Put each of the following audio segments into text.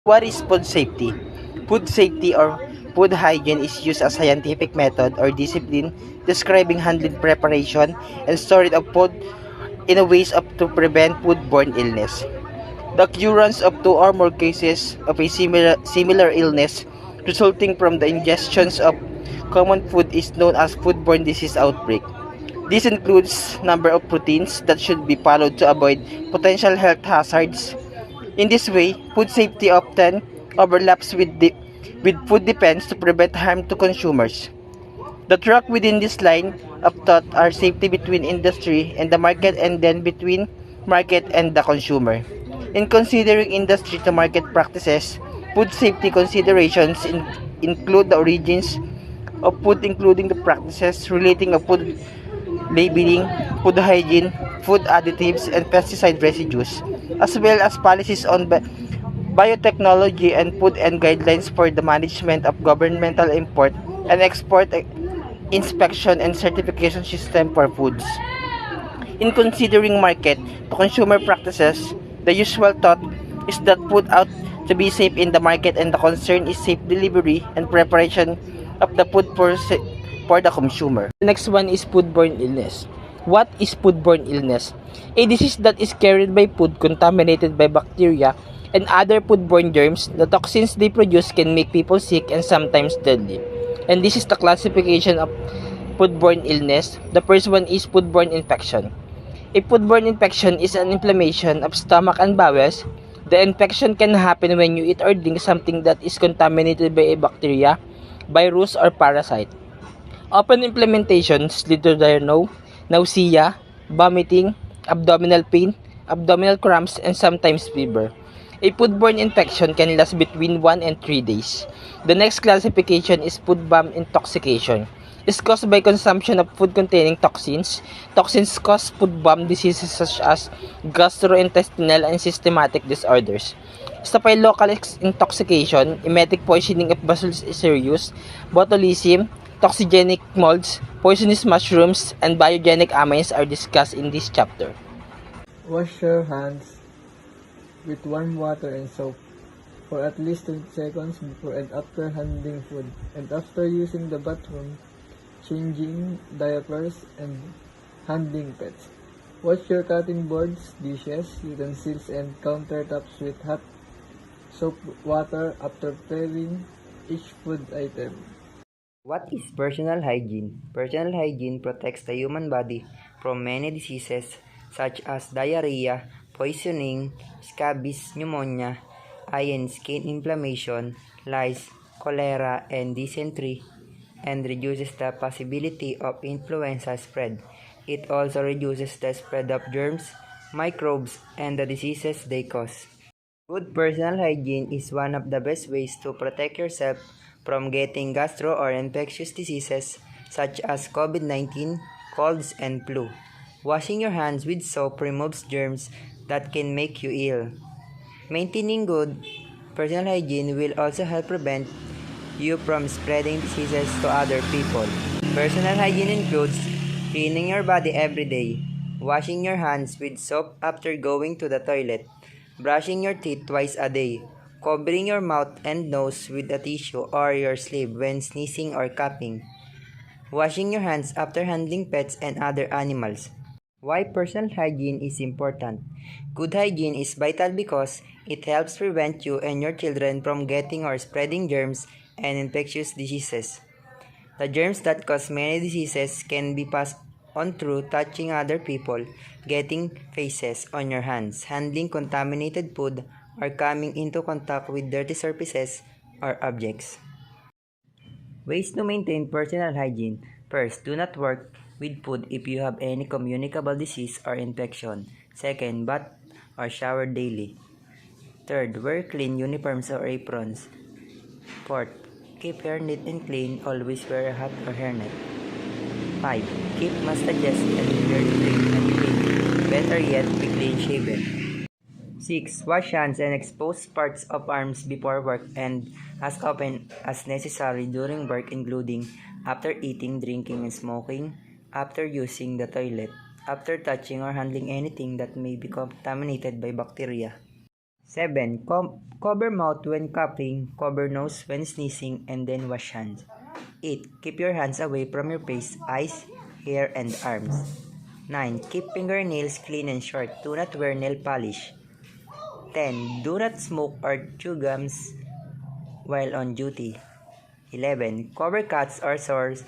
What is food safety? Food safety or food hygiene is used as a scientific method or discipline describing handling, preparation, and storage of food in a ways up to prevent foodborne illness. The occurrence of two or more cases of a similar illness resulting from the ingestions of common food is known as foodborne disease outbreak. This includes number of routines that should be followed to avoid potential health hazards. In this way, food safety often overlaps with food defense to prevent harm to consumers. The track within this line of thought are safety between industry and the market and then between market and the consumer. In considering industry to market practices, food safety considerations include the origins of food including the practices relating to food labeling, food hygiene, food additives, and pesticide residues, as well as policies on biotechnology and food and guidelines for the management of governmental import and export inspection and certification system for foods. In considering market to consumer practices, the usual thought is that food out to be safe in the market and the concern is safe delivery and preparation of the food for the consumer. The next one is foodborne illness. What is foodborne illness? A disease that is carried by food contaminated by bacteria and other foodborne germs. The toxins they produce can make people sick and sometimes deadly. And this is the classification of foodborne illness. The first one is foodborne infection. A foodborne infection is an inflammation of stomach and bowels. The infection can happen when you eat or drink something that is contaminated by a bacteria, virus, or parasite. Open implementations lead to nausea, vomiting, abdominal pain, abdominal cramps, and sometimes fever. A foodborne infection can last between 1 and 3 days. The next classification is foodborne intoxication. It's caused by consumption of food containing toxins. Toxins cause foodborne diseases such as gastrointestinal and systematic disorders. Staphylococcus intoxication, emetic poisoning of Bacillus cereus, botulism, toxigenic molds, poisonous mushrooms, and biogenic amines are discussed in this chapter. Wash your hands with warm water and soap for at least 20 seconds before and after handling food, and after using the bathroom, changing diapers, and handling pets. Wash your cutting boards, dishes, utensils, and countertops with hot soap water after preparing each food item. What is personal hygiene? Personal hygiene protects the human body from many diseases such as diarrhea, poisoning, scabies, pneumonia, eye and skin inflammation, lice, cholera, and dysentery, and reduces the possibility of influenza spread. It also reduces the spread of germs, microbes, and the diseases they cause. Good personal hygiene is one of the best ways to protect yourself from getting gastro or infectious diseases such as COVID-19, colds, and flu. Washing your hands with soap removes germs that can make you ill. Maintaining good personal hygiene will also help prevent you from spreading diseases to other people. Personal hygiene includes cleaning your body every day, washing your hands with soap after going to the toilet, brushing your teeth twice a day, covering your mouth and nose with a tissue or your sleeve when sneezing or coughing, washing your hands after handling pets and other animals. Why personal hygiene is important? Good hygiene is vital because it helps prevent you and your children from getting or spreading germs and infectious diseases. The germs that cause many diseases can be passed on through touching other people, getting faces on your hands, handling contaminated food, or coming into contact with dirty surfaces or objects. Ways to maintain personal hygiene. First, do not work with food if you have any communicable disease or infection. Second, bath or shower daily. Third, wear clean uniforms or aprons. Fourth, keep hair neat and clean. Always wear a hat or hairnet. 5. Keep mustaches and beard trim and clean. Better yet, be clean shaven. 6. Wash hands and expose parts of arms before work and as often as necessary during work, including after eating, drinking, and smoking, after using the toilet, after touching or handling anything that may be contaminated by bacteria. 7. Cover mouth when coughing, cover nose when sneezing, and then wash hands. 8. Keep your hands away from your face, eyes, hair, and arms. 9. Keep fingernails clean and short. Do not wear nail polish. 10. Do not smoke or chew gums while on duty. 11. Cover cuts or sores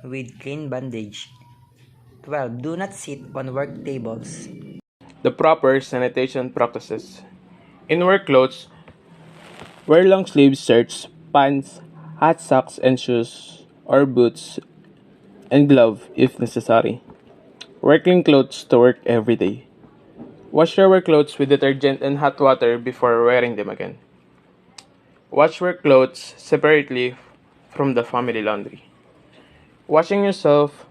with clean bandage. 12. Do not sit on work tables. The proper sanitation practices. In work clothes, wear long sleeve shirts, pants, hot socks and shoes, or boots and glove if necessary. Wear clean clothes to work every day. Wash your work clothes with detergent and hot water before wearing them again. Wash work clothes separately from the family laundry. Washing yourself.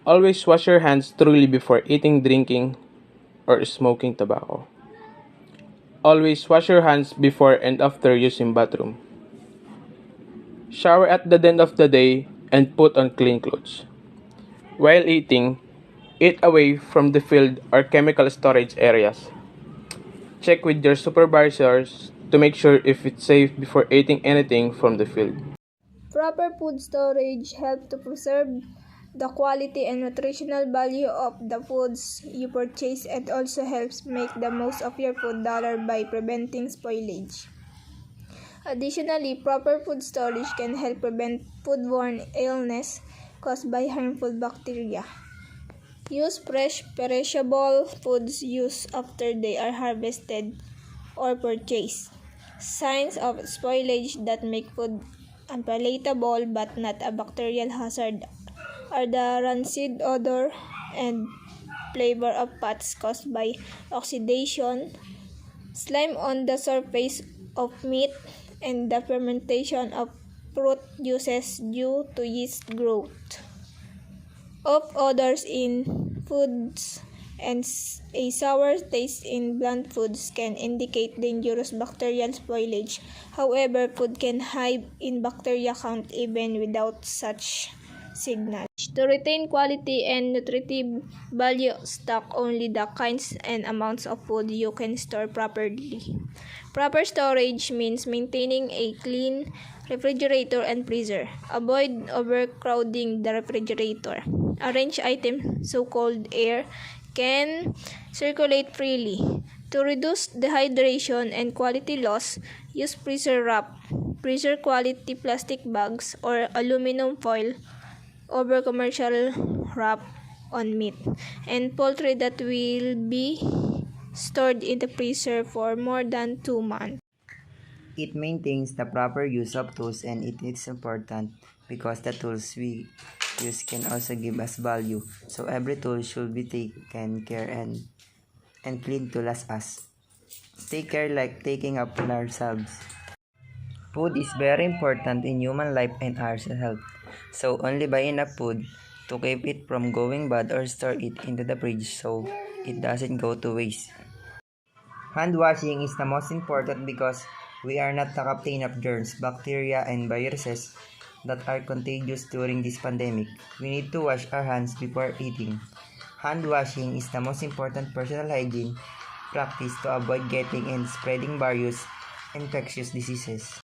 Always wash your hands thoroughly before eating, drinking, or smoking tobacco. Always wash your hands before and after using bathroom. Shower at the end of the day and put on clean clothes. While eating, eat away from the field or chemical storage areas. Check with your supervisors to make sure if it's safe before eating anything from the field. Proper food storage helps to preserve the quality and nutritional value of the foods you purchase and also helps make the most of your food dollar by preventing spoilage. Additionally, proper food storage can help prevent foodborne illness caused by harmful bacteria. Use fresh, perishable foods used after they are harvested or purchased. Signs of spoilage that make food unpalatable but not a bacterial hazard are the rancid odor and flavor of fats caused by oxidation, slime on the surface of meat, and the fermentation of fruit juices due to yeast growth. Of odors in foods and a sour taste in bland foods can indicate dangerous bacterial spoilage. However, food can hide in bacteria count even without such signal. To retain quality and nutritive value, stock only the kinds and amounts of food you can store properly. Proper storage means maintaining a clean refrigerator and freezer. Avoid overcrowding the refrigerator. Arrange items so cold air can circulate freely. To reduce dehydration and quality loss, use freezer wrap, freezer quality plastic bags, or aluminum foil over commercial wrap on meat and poultry that will be stored in the freezer for more than 2 months. It maintains the proper use of tools, and it is important because the tools we use can also give us value. So every tool should be taken care and clean to last us. Take care like taking up on ourselves. Food is very important in human life and our health. So only buy enough food to keep it from going bad or store it into the fridge so it doesn't go to waste. Hand washing is the most important because we are not the captain of germs, bacteria, and viruses that are contagious during this pandemic. We need to wash our hands before eating. Hand washing is the most important personal hygiene practice to avoid getting and spreading various infectious diseases.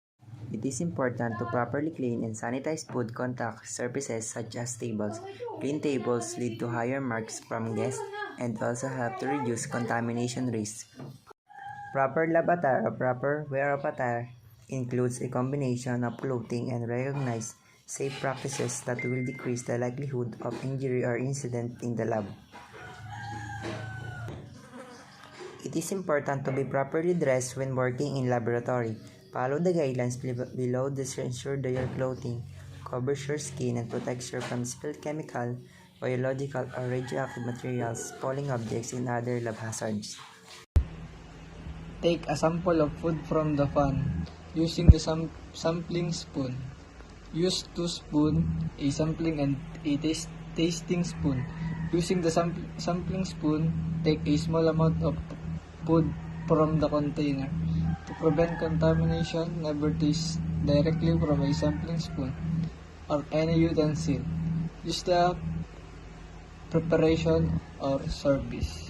It is important to properly clean and sanitize food contact surfaces such as tables. Clean tables lead to higher marks from guests and also help to reduce contamination risk. Proper lab attire or proper wear of attire includes a combination of clothing and recognized safe practices that will decrease the likelihood of injury or incident in the lab. It is important to be properly dressed when working in laboratory. Follow the guidelines below to ensure that your clothing covers your skin and protects you from spilled chemical, biological, or radioactive materials, falling objects, and other lab hazards. Take a sample of food from the pan using the sampling spoon. Use 2 spoons, a sampling and a tasting spoon. Using the sampling spoon, take a small amount of food from the container. To prevent contamination, never taste directly from a sampling spoon or any utensil. Use the preparation or service.